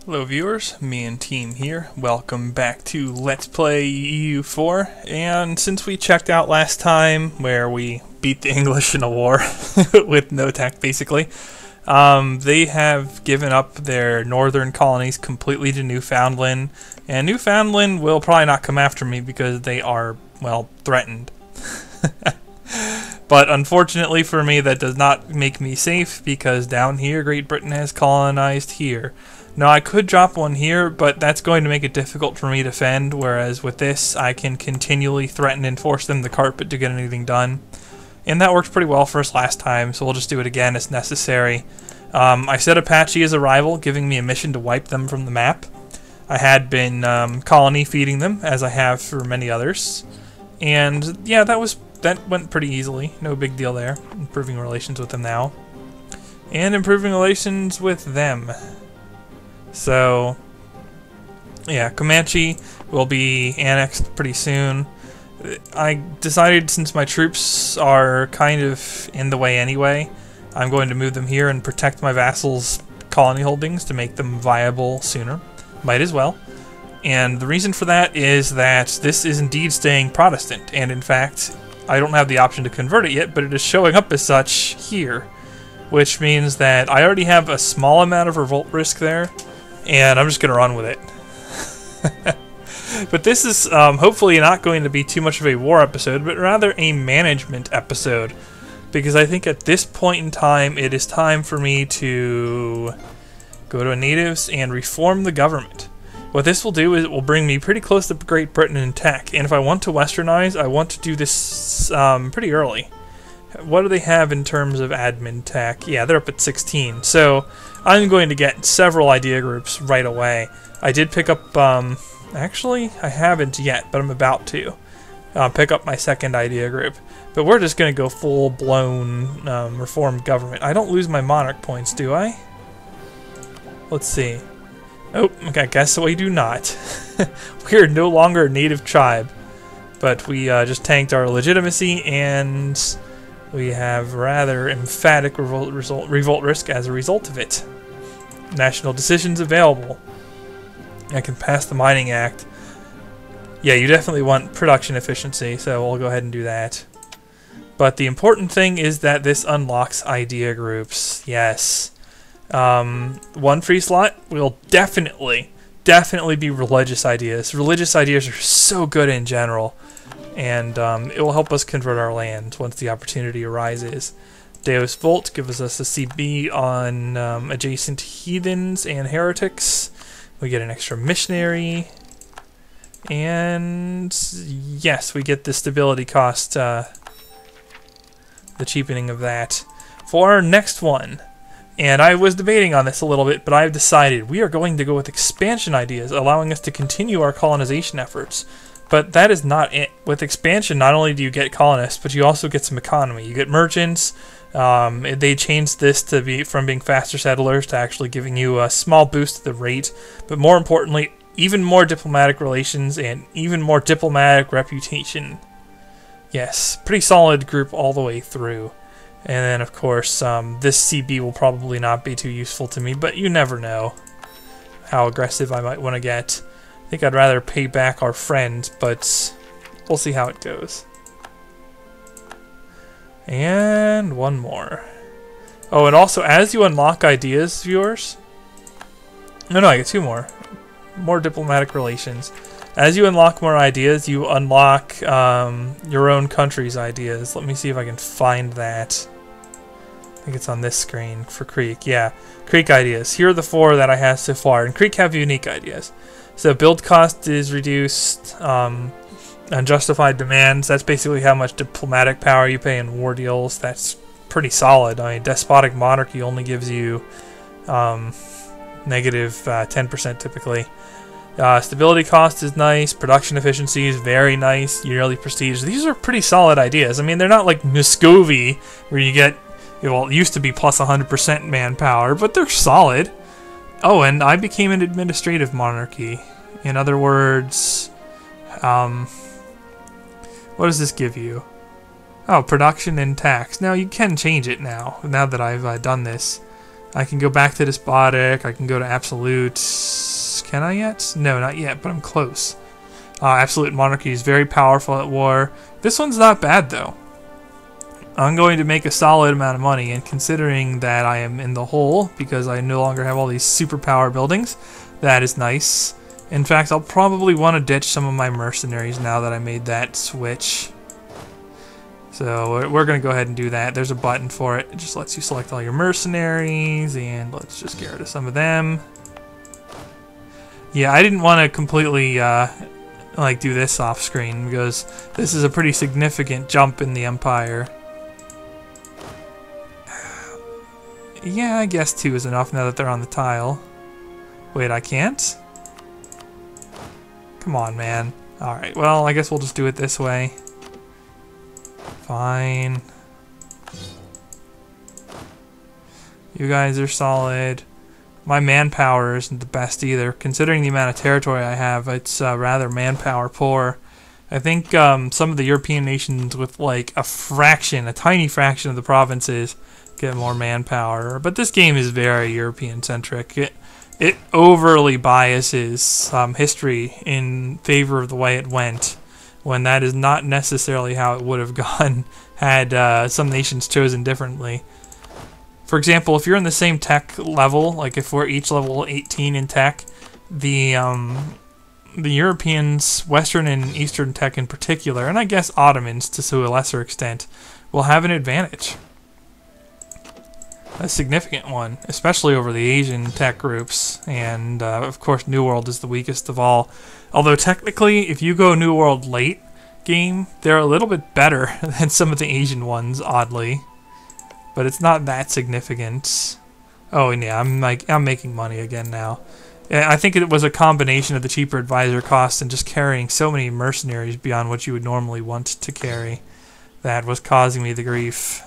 Hello viewers, me and team here. Welcome back to Let's Play EU4. And since we checked out last time where we beat the English in a war with no tech basically, they have given up their northern colonies completely to Newfoundland. And Newfoundland will probably not come after me because they are, well, threatened. But unfortunately for me, that does not make me safe because down here Great Britain has colonized here. Now I could drop one here, but that's going to make it difficult for me to defend, whereas with this I can continually threaten and force them the carpet to get anything done. And that worked pretty well for us last time, so we'll just do it again as necessary. I set Apache as a rival, giving me a mission to wipe them from the map. I had been colony feeding them, as I have for many others. And yeah, that went pretty easily, no big deal there. Improving relations with them now. And improving relations with them. So, yeah, Comanche will be annexed pretty soon. I decided since my troops are kind of in the way anyway, I'm going to move them here and protect my vassals' colony holdings to make them viable sooner. Might as well. And the reason for that is that this is indeed staying Protestant, and in fact, I don't have the option to convert it yet, but it is showing up as such here. Which means that I already have a small amount of revolt risk there, and I'm just going to run with it. But this is hopefully not going to be too much of a war episode, but rather a management episode. Because I think at this point in time, it is time for me to go to natives and reform the government. What this will do is it will bring me pretty close to Great Britain in tech, and if I want to westernize, I want to do this pretty early. What do they have in terms of admin tech? Yeah, they're up at 16. So I'm going to get several idea groups right away. I did pick up, actually, I haven't yet, but I'm about to pick up my second idea group. But we're just going to go full-blown reformed government. I don't lose my monarch points, do I? Let's see. Oh, okay, I guess we do not. We are no longer a native tribe, but we just tanked our legitimacy and we have rather emphatic revolt risk as a result of it. National decisions available. I can pass the Mining Act. Yeah, you definitely want production efficiency, so we'll go ahead and do that. But the important thing is that this unlocks idea groups. Yes. One free slot will definitely be religious ideas. Religious ideas are so good in general. And it will help us convert our land once the opportunity arises. Deus Vult gives us a CB on adjacent heathens and heretics. We get an extra missionary. And yes, we get the stability cost, the cheapening of that. For our next one, and I was debating on this a little bit, but I've decided we are going to go with expansion ideas, allowing us to continue our colonization efforts. But that is not it. With expansion, not only do you get colonists, but you also get some economy. You get merchants. They changed this to be from being faster settlers to actually giving you a small boost to the rate. But more importantly, even more diplomatic relations and even more diplomatic reputation. Yes, pretty solid group all the way through. And then, of course, this CB will probably not be too useful to me, but you never know how aggressive I might want to get. I think I'd rather pay back our friend, but we'll see how it goes. And one more. Oh, and also, as you unlock ideas, viewers... No, I get two more. More diplomatic relations. As you unlock more ideas, you unlock your own country's ideas. Let me see if I can find that. I think it's on this screen for Creek. Yeah, Creek ideas. Here are the four that I have so far, and Creek have unique ideas. So build cost is reduced, unjustified demands, that's basically how much diplomatic power you pay in war deals. That's pretty solid. I mean, despotic monarchy only gives you negative 10% typically. Stability cost is nice, production efficiency is very nice, yearly prestige. These are pretty solid ideas. I mean, they're not like Muscovy, where you get, well, it used to be plus 100% manpower, but they're solid. Oh, and I became an administrative monarchy. In other words, what does this give you? Oh, production and tax. Now, you can change it now that I've done this. I can go back to despotic. I can go to absolute. Can I yet? No, not yet, but I'm close. Absolute monarchy is very powerful at war. This one's not bad, though. I'm going to make a solid amount of money, and considering that I am in the hole, because I no longer have all these superpower buildings, that is nice. In fact, I'll probably want to ditch some of my mercenaries now that I made that switch. So we're going to go ahead and do that. There's a button for it. It just lets you select all your mercenaries, and let's just get rid of some of them. Yeah, I didn't want to completely like do this off screen because this is a pretty significant jump in the Empire. Yeah, I guess 2 is enough now that they're on the tile. Wait, I can't? Come on, man. Alright, well, I guess we'll just do it this way. Fine. You guys are solid. My manpower isn't the best either. Considering the amount of territory I have, it's rather manpower poor. I think some of the European nations with like a tiny fraction of the provinces get more manpower. But this game is very European-centric. It overly biases history in favor of the way it went, when that is not necessarily how it would have gone had some nations chosen differently. For example, if you're in the same tech level, like if we're each level 18 in tech, the Europeans, Western and Eastern tech in particular, and I guess Ottomans to a lesser extent, will have an advantage. A significant one, especially over the Asian tech groups, and of course New World is the weakest of all. Although technically, if you go New World late game, they're a little bit better than some of the Asian ones, oddly. But it's not that significant. Oh, and yeah, I'm making money again now. I think it was a combination of the cheaper advisor costs and just carrying so many mercenaries beyond what you would normally want to carry that was causing me the grief.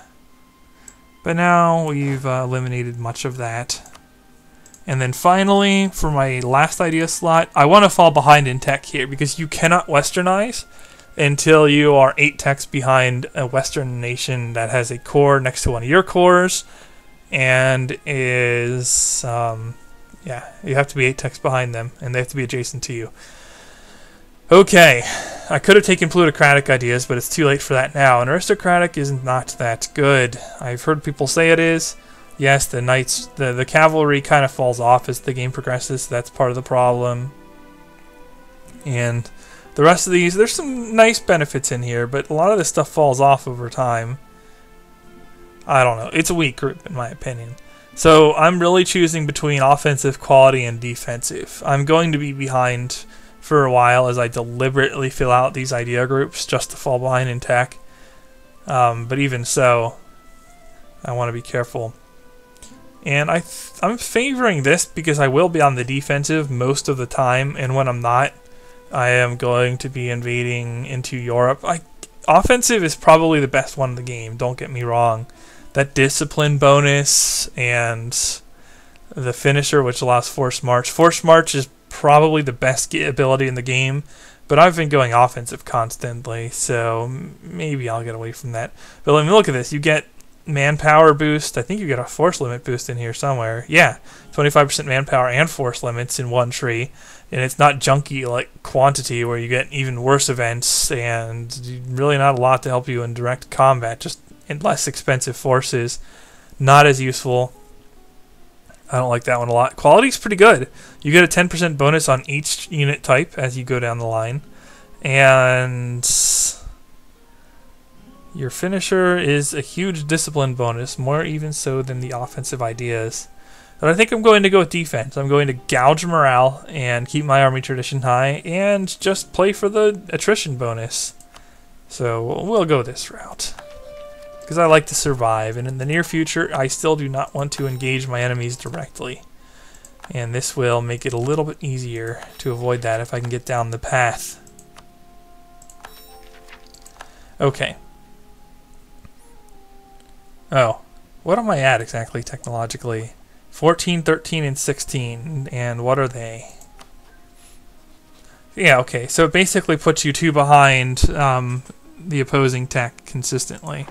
But now we've eliminated much of that. And then finally, for my last idea slot, I want to fall behind in tech here because you cannot westernize until you are 8 techs behind a Western nation that has a core next to one of your cores and is, yeah, you have to be 8 techs behind them and they have to be adjacent to you. Okay, I could have taken plutocratic ideas, but it's too late for that now. And aristocratic is not that good. I've heard people say it is. Yes, the knights, the cavalry kind of falls off as the game progresses, so that's part of the problem. And the rest of these, there's some nice benefits in here, but a lot of this stuff falls off over time. I don't know. It's a weak group, in my opinion. So I'm really choosing between offensive quality and defensive. I'm going to be behind for a while as I deliberately fill out these idea groups just to fall behind in tech. But even so, I want to be careful. And I'm favoring this because I will be on the defensive most of the time, and when I'm not, I am going to be invading into Europe. Offensive is probably the best one in the game, don't get me wrong. That discipline bonus and the finisher, which allows forced march. Forced march is probably the best ability in the game, but I've been going offensive constantly, so maybe I'll get away from that. But let me look at this. You get manpower boost. I think you get a force limit boost in here somewhere. Yeah, 25% manpower and force limits in one tree, and it's not junky like quantity where you get even worse events and really not a lot to help you in direct combat, just in less expensive forces. Not as useful. I don't like that one a lot. Quality's pretty good. You get a 10% bonus on each unit type as you go down the line. And your finisher is a huge discipline bonus, more even so than the offensive ideas. But I think I'm going to go with defense. I'm going to gouge morale and keep my army tradition high and just play for the attrition bonus. So we'll go this route, because I like to survive, and in the near future I still do not want to engage my enemies directly. And this will make it a little bit easier to avoid that if I can get down the path. Okay. Oh, what am I at exactly technologically? 14, 13, and 16, and what are they? Yeah, okay, so it basically puts you 2 behind the opposing tech consistently.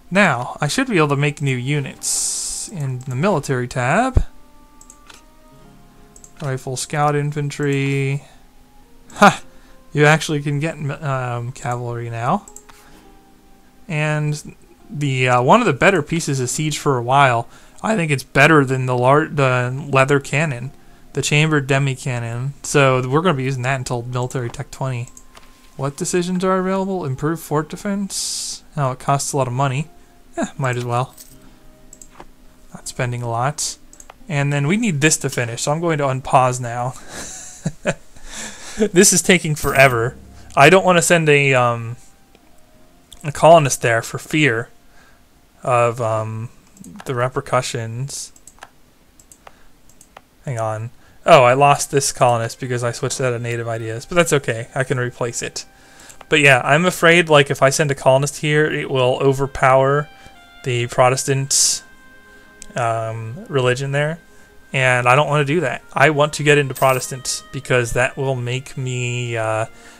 Now, I should be able to make new units. this in the military tab. Rifle, scout, infantry. Ha! You actually can get cavalry now. And the one of the better pieces of Siege for a while. I think it's better than the leather cannon, the chambered demi cannon. So we're going to be using that until military tech 20. What decisions are available? Improve fort defense. Oh, it costs a lot of money. Might as well. Not spending a lot. And then we need this to finish, so I'm going to unpause now. This is taking forever. I don't want to send a colonist there for fear of the repercussions. Hang on. Oh, I lost this colonist because I switched out of native ideas, but that's okay. I can replace it. But yeah, I'm afraid like if I send a colonist here, it will overpower the Protestant religion there, and I don't want to do that. I want to get into Protestant because that will make me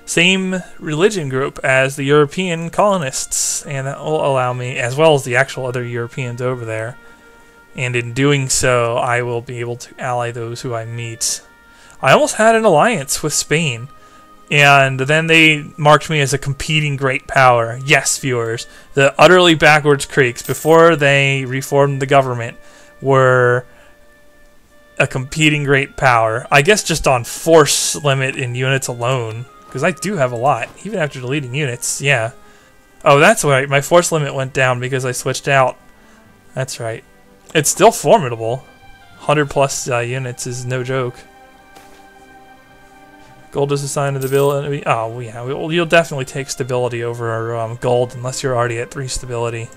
same religion group as the European colonists, and that will allow me, as well as the actual other Europeans over there, and in doing so I will be able to ally those who I meet. I almost had an alliance with Spain, and then they marked me as a competing great power. Yes, viewers, the utterly backwards Creeks, before they reformed the government, were a competing great power. I guess just on force limit in units alone, because I do have a lot, even after deleting units, yeah. Oh, that's right, my force limit went down because I switched out. That's right. It's still formidable. 100 plus units is no joke. Gold is assigned to the bill. Oh, yeah, you'll definitely take stability over gold unless you're already at 3 stability.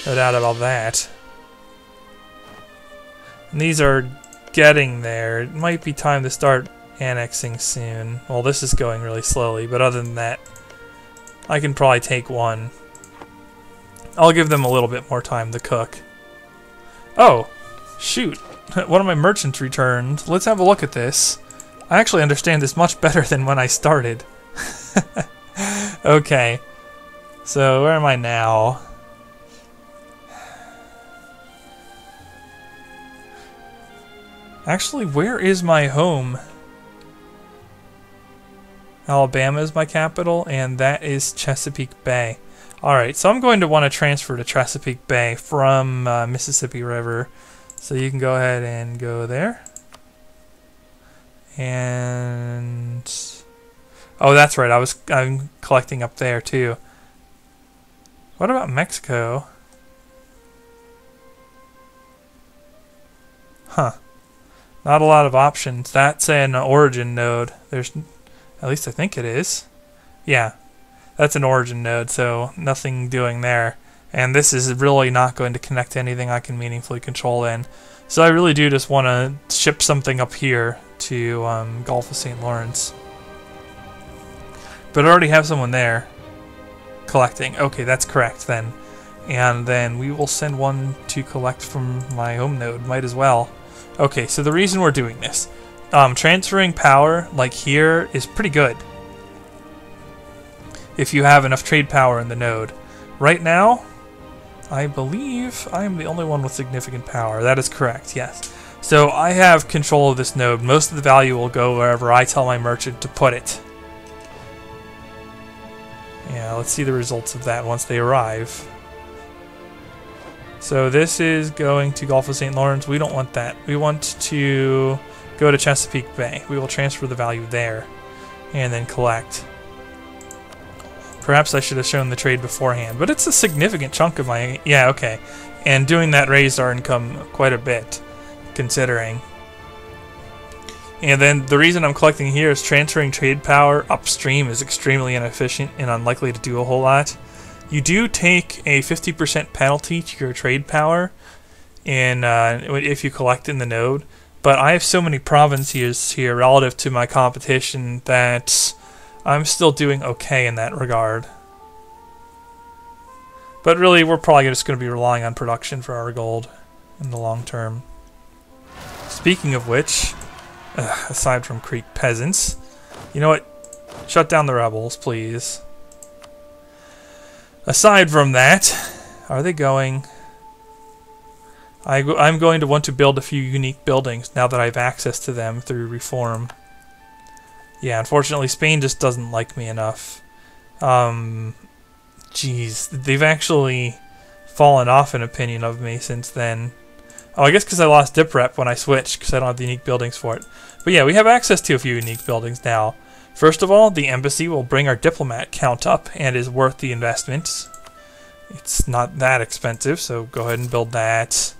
No doubt about that. And these are getting there. It might be time to start annexing soon. Well, this is going really slowly, but other than that, I can probably take one. I'll give them a little bit more time to cook. Oh, shoot. One of my merchants returned. Let's have a look at this. I actually understand this much better than when I started. Okay. So, where am I now? Actually, where is my home? Alabama is my capital, and that is Chesapeake Bay. Alright, so I'm going to want to transfer to Chesapeake Bay from Mississippi River. So you can go ahead and go there. And oh, that's right. I'm collecting up there too. What about Mexico? Huh. Not a lot of options. That's an origin node. There's, at least I think it is. Yeah, that's an origin node, so nothing doing there. And this is really not going to connect to anything I can meaningfully control in. So I really do just want to ship something up here to Gulf of St. Lawrence. But I already have someone there collecting. Okay, that's correct then. And then we will send one to collect from my home node. Might as well. Okay, so the reason we're doing this. Transferring power, like here, is pretty good. If you have enough trade power in the node. Right now, I believe I am the only one with significant power. That is correct, yes. So I have control of this node. Most of the value will go wherever I tell my merchant to put it. Yeah, let's see the results of that once they arrive. So this is going to Gulf of St. Lawrence. We don't want that. We want to go to Chesapeake Bay. We will transfer the value there and then collect. Perhaps I should have shown the trade beforehand, but it's a significant chunk of my... Yeah, okay. And doing that raised our income quite a bit, considering. And then the reason I'm collecting here is transferring trade power upstream is extremely inefficient and unlikely to do a whole lot. You do take a 50% penalty to your trade power if you collect in the node, but I have so many provinces here relative to my competition that I'm still doing okay in that regard. But really, we're probably just going to be relying on production for our gold in the long term. Speaking of which, aside from Creek peasants, you know what? Shut down the rebels, please. Aside from that, are they going? I'm going to want to build a few unique buildings now that I have access to them through reform. Yeah, unfortunately Spain just doesn't like me enough. Jeez, they've actually fallen off in opinion of me since then. Oh, I guess because I lost dip rep when I switched because I don't have the unique buildings for it. But yeah, we have access to a few unique buildings now. First of all, the embassy will bring our diplomat count up and is worth the investment. It's not that expensive, so go ahead and build that.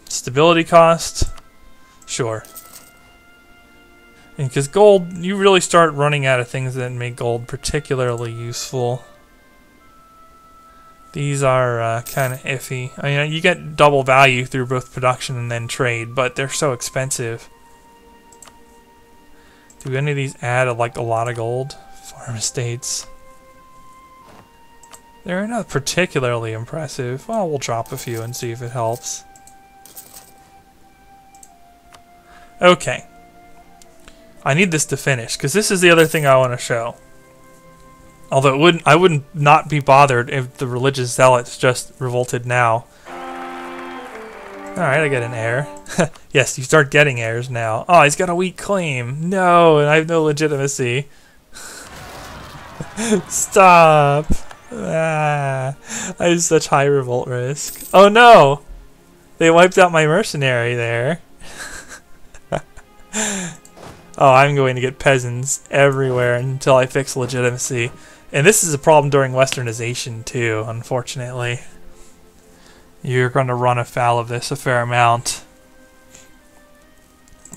Stability cost? Sure. Because gold, you really start running out of things that make gold particularly useful. These are kind of iffy. I mean, you get double value through both production and then trade, but they're so expensive. Do any of these add like a lot of gold? Farm estates. They're not particularly impressive. Well, we'll drop a few and see if it helps. Okay. I need this to finish, because this is the other thing I want to show. Although I wouldn't not be bothered if the religious zealots just revolted now. Alright, I get an heir. Yes, you start getting heirs now. Oh, he's got a weak claim. No, and I have no legitimacy. Stop. I have such high revolt risk. Oh no! They wiped out my mercenary there. Oh, I'm going to get peasants everywhere until I fix legitimacy. And this is a problem during westernization too, unfortunately. You're going to run afoul of this a fair amount.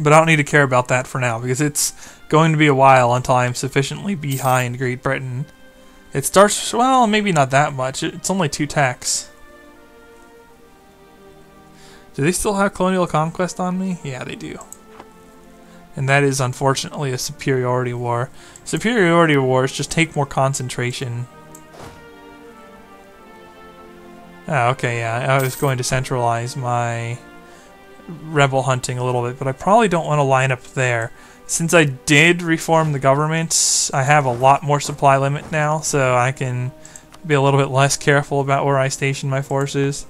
But I don't need to care about that for now, because it's going to be a while until I'm sufficiently behind Great Britain. It starts, well, maybe not that much. It's only 2 techs. Do they still have colonial conquest on me? Yeah, they do. And that is unfortunately a superiority war. Superiority wars just take more concentration. Oh, okay, yeah. I was going to centralize my rebel hunting a little bit, but I probably don't want to line up there. Since I did reform the government, I have a lot more supply limit now, so I can be a little bit less careful about where I station my forces.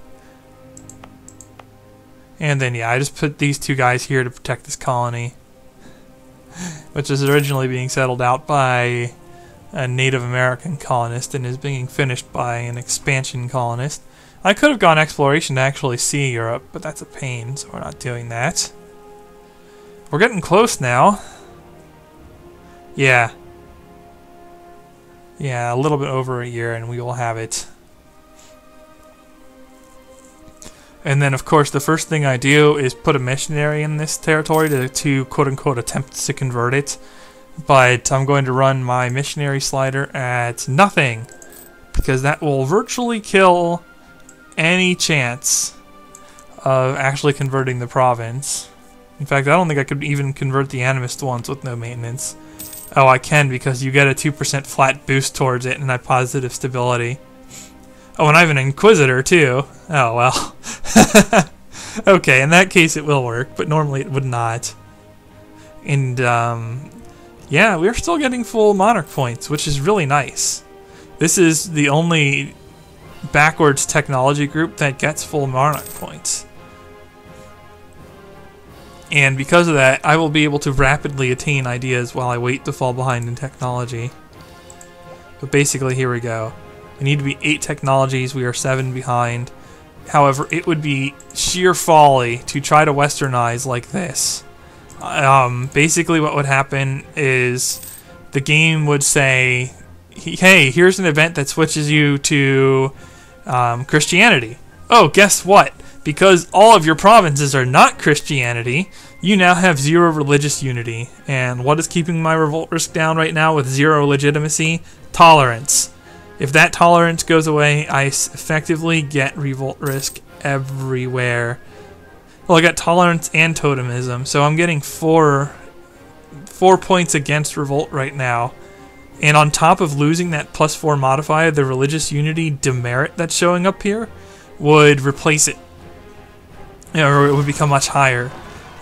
And then, yeah, I just put these 2 guys here to protect this colony, which is originally being settled out by a Native American colonist and is being finished by an expansion colonist. I could have gone exploration to actually see Europe, but that's a pain, so we're not doing that. We're getting close now. Yeah. Yeah, a little bit over a year and we will have it. And then, of course, the first thing I do is put a missionary in this territory to quote-unquote attempt to convert it. But I'm going to run my missionary slider at nothing, because that will virtually kill any chance of actually converting the province. In fact, I don't think I could even convert the animist ones with no maintenance. Oh, I can, because you get a 2% flat boost towards it and I have positive stability. Oh, and I have an Inquisitor, too. Oh, well. Okay, in that case it will work, but normally it would not. And, yeah, we're still getting full Monarch points, which is really nice. This is the only backwards technology group that gets full Monarch points. And because of that, I will be able to rapidly attain ideas while I wait to fall behind in technology. But basically, here we go. We need to be 8 technologies, we are 7 behind. However, it would be sheer folly to try to westernize like this. Basically what would happen is the game would say, hey, here's an event that switches you to Christianity. Oh, guess what? Because all of your provinces are not Christianity, you now have 0 religious unity. And what is keeping my revolt risk down right now with 0 legitimacy? Tolerance. If that tolerance goes away, I effectively get revolt risk everywhere. Well, I got tolerance and totemism, so I'm getting 4 points against revolt right now. And on top of losing that +4 modifier, the religious unity demerit that's showing up here would replace it. Or it would become much higher.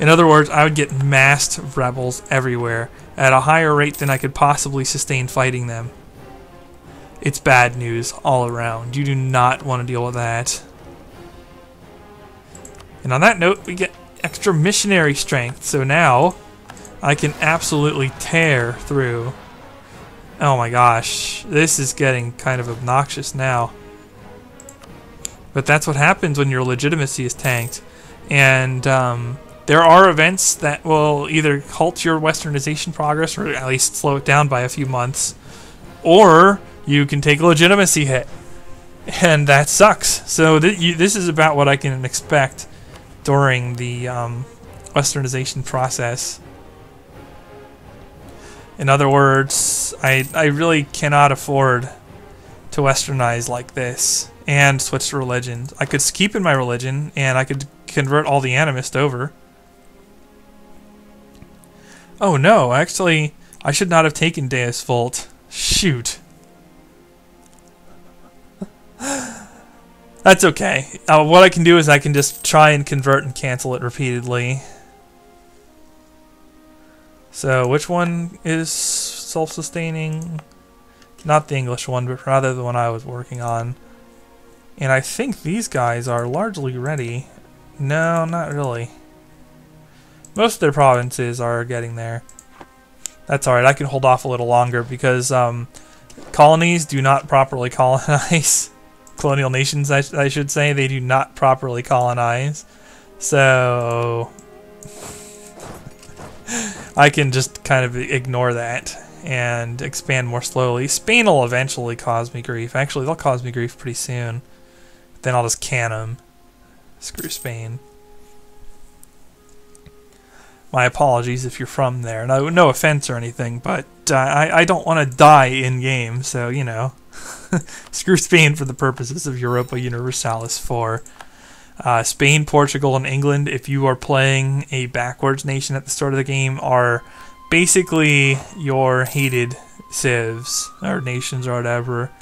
In other words, I would get massed rebels everywhere at a higher rate than I could possibly sustain fighting them. It's bad news all around. You do not want to deal with that. And on that note, we get extra missionary strength. So now I can absolutely tear through. Oh my gosh, this is getting kind of obnoxious now. But that's what happens when your legitimacy is tanked. And there are events that will either halt your westernization progress or at least slow it down by a few months. Or you can take a legitimacy hit. And that sucks. So this is about what I can expect during the westernization process. In other words, I really cannot afford to westernize like this and switch to religion. I could keep in my religion and I could convert all the animists over. Oh no, actually, I should not have taken Deus Vult. Shoot. That's okay. What I can do is I can just try and convert and cancel it repeatedly. So, which one is self-sustaining? Not the English one, but rather the one I was working on. And I think these guys are largely ready. No, not really. Most of their provinces are getting there. That's alright, I can hold off a little longer because colonies do not properly colonize. Colonial nations, I should say, they do not properly colonize. So I can just kind of ignore that and expand more slowly. Spain will eventually cause me grief. Actually, they'll cause me grief pretty soon. Then I'll just can them. Screw Spain. My apologies if you're from there. No offense or anything, but I don't want to die in-game, so, you know. Screw Spain for the purposes of Europa Universalis 4. Spain, Portugal, and England, if you are playing a backwards nation at the start of the game, are basically your hated civs, or nations, or whatever.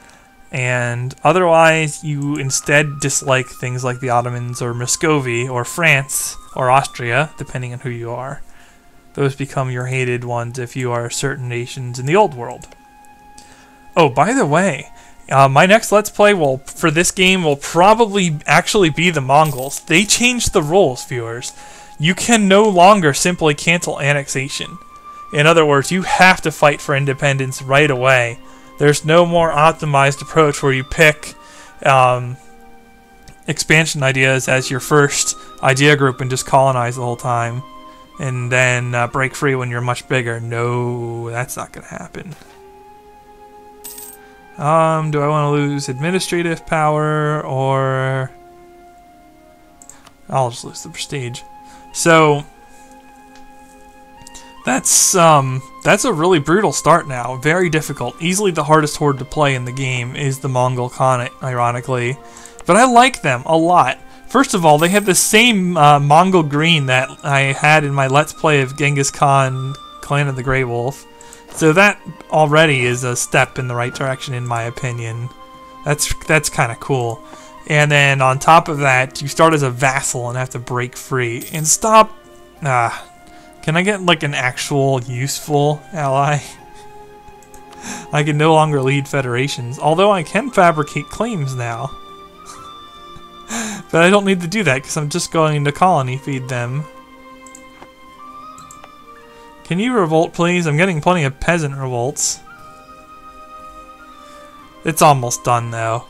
And otherwise, you instead dislike things like the Ottomans, or Muscovy, or France, or Austria, depending on who you are. Those become your hated ones if you are certain nations in the old world. Oh, by the way, my next Let's Play for this game will probably actually be the Mongols. They changed the rules, viewers. You can no longer simply cancel annexation. In other words, you have to fight for independence right away. There's no more optimized approach where you pick expansion ideas as your first idea group and just colonize the whole time. And then break free when you're much bigger. No, that's not going to happen. Do I want to lose administrative power or... I'll just lose the prestige. So that's a really brutal start now. Very difficult. Easily the hardest horde to play in the game is the Mongol Khanate, ironically. But I like them a lot. First of all, they have the same Mongol green that I had in my Let's Play of Genghis Khan, Clan of the Grey Wolf. So that already is a step in the right direction, in my opinion. That's kind of cool. And then on top of that, you start as a vassal and have to break free. And stop... can I get like an actual useful ally? I can no longer lead federations, although I can fabricate claims now. But I don't need to do that because I'm just going to colony feed them. Can you revolt, please? I'm getting plenty of peasant revolts. It's almost done, though.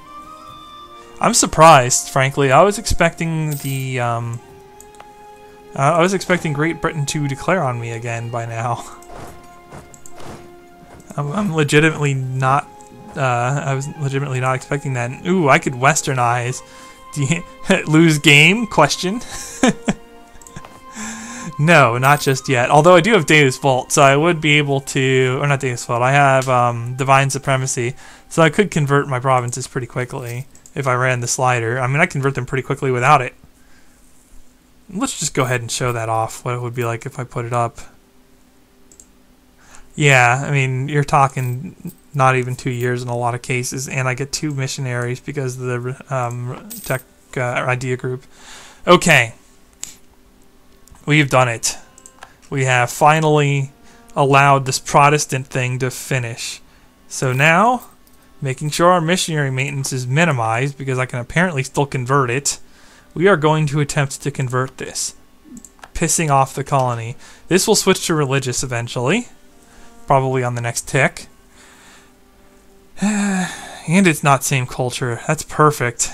I'm surprised, frankly. I was expecting the I was expecting Great Britain to declare on me again by now. I'm legitimately not. I was legitimately not expecting that. Ooh, I could westernize. Do you lose game? Question. No, not just yet. Although I do have Deus Vult, so I would be able to... Or not Deus Vult, I have Divine Supremacy, so I could convert my provinces pretty quickly if I ran the slider. I mean, I convert them pretty quickly without it. Let's just go ahead and show that off, what it would be like if I put it up. Yeah, I mean, you're talking not even 2 years in a lot of cases, and I get 2 missionaries because of the tech idea group. Okay. We've done it. We have finally allowed this Protestant thing to finish. So now, making sure our missionary maintenance is minimized, because I can apparently still convert it, we are going to attempt to convert this, pissing off the colony. This will switch to religious eventually, probably on the next tick. And it's not same culture. That's perfect.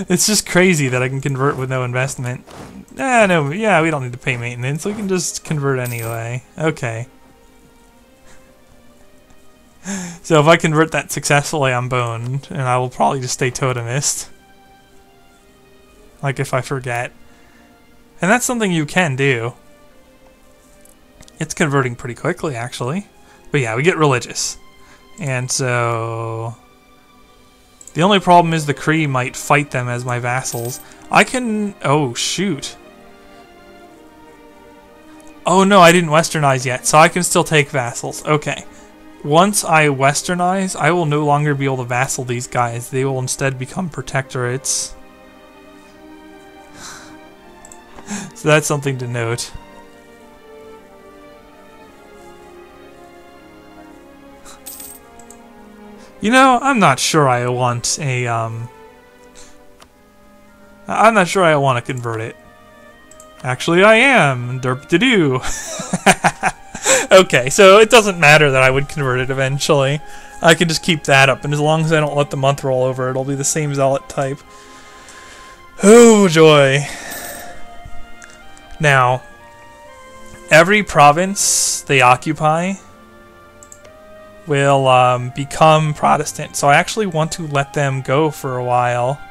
It's just crazy that I can convert with no investment. No, yeah, we don't need to pay maintenance. We can just convert anyway. Okay. So if I convert that successfully, I'm boned, and I will probably just stay totemist. Like if I forget. And that's something you can do. It's converting pretty quickly, actually. But yeah, we get religious. And so... the only problem is the Kree might fight them as my vassals. I can... oh, shoot. Oh no, I didn't westernize yet, so I can still take vassals. Okay. Once I westernize, I will no longer be able to vassal these guys. They will instead become protectorates. So that's something to note. You know, I'm not sure I want a, I'm not sure I want to convert it. Actually, I am. Derp-de-doo. Okay, so it doesn't matter that I would convert it eventually. I can just keep that up, and as long as I don't let the month roll over, it'll be the same zealot type. Oh, joy. Now, every province they occupy will become Protestant, so I actually want to let them go for a while.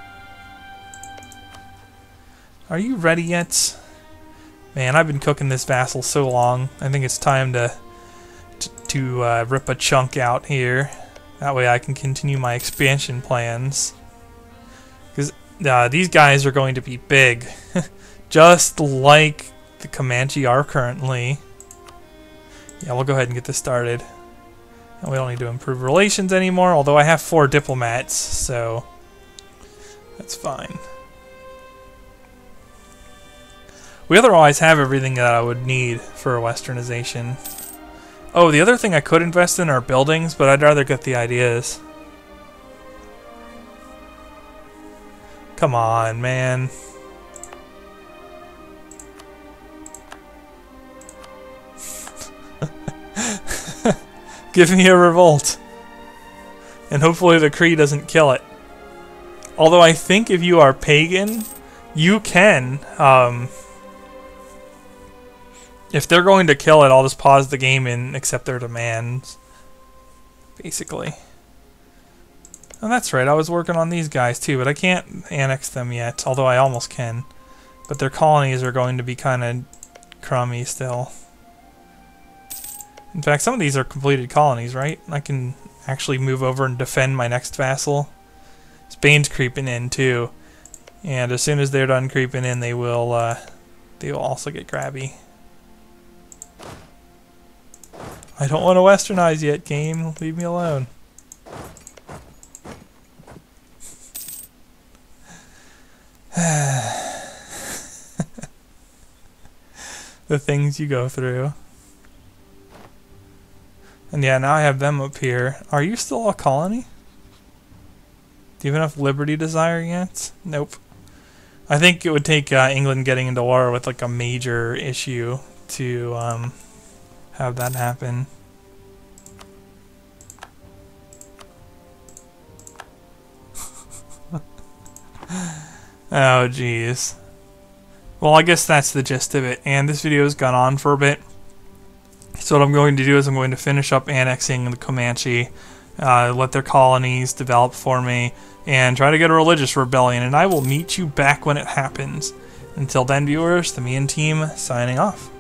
Are you ready yet? Man, I've been cooking this vassal so long. I think it's time to rip a chunk out here. That way I can continue my expansion plans. Because these guys are going to be big. Just like the Comanche are currently. Yeah, we'll go ahead and get this started. And we don't need to improve relations anymore, although I have 4 diplomats, so that's fine. We otherwise have everything that I would need for a westernization. Oh, the other thing I could invest in are buildings, but I'd rather get the ideas. Come on, man. Give me a revolt. And hopefully the Kree doesn't kill it. Although I think if you are pagan, you can, if they're going to kill it, I'll just pause the game and accept their demands. Basically. Oh, that's right, I was working on these guys too, but I can't annex them yet, although I almost can. But their colonies are going to be kind of crummy still. In fact, some of these are completed colonies, right? I can actually move over and defend my next vassal. Spain's creeping in too. And as soon as they're done creeping in, they will also get grabby. I don't want to westernize yet, game. Leave me alone. The things you go through. And yeah, now I have them up here. Are you still a colony? Do you have enough liberty desire yet? Nope. I think it would take England getting into war with like a major issue to have that happen. Oh jeez. Well, I guess that's the gist of it, and this video has gone on for a bit. So what I'm going to do is I'm going to finish up annexing the Comanche, let their colonies develop for me, and try to get a religious rebellion, and I will meet you back when it happens. Until then, viewers, the Me and Team signing off.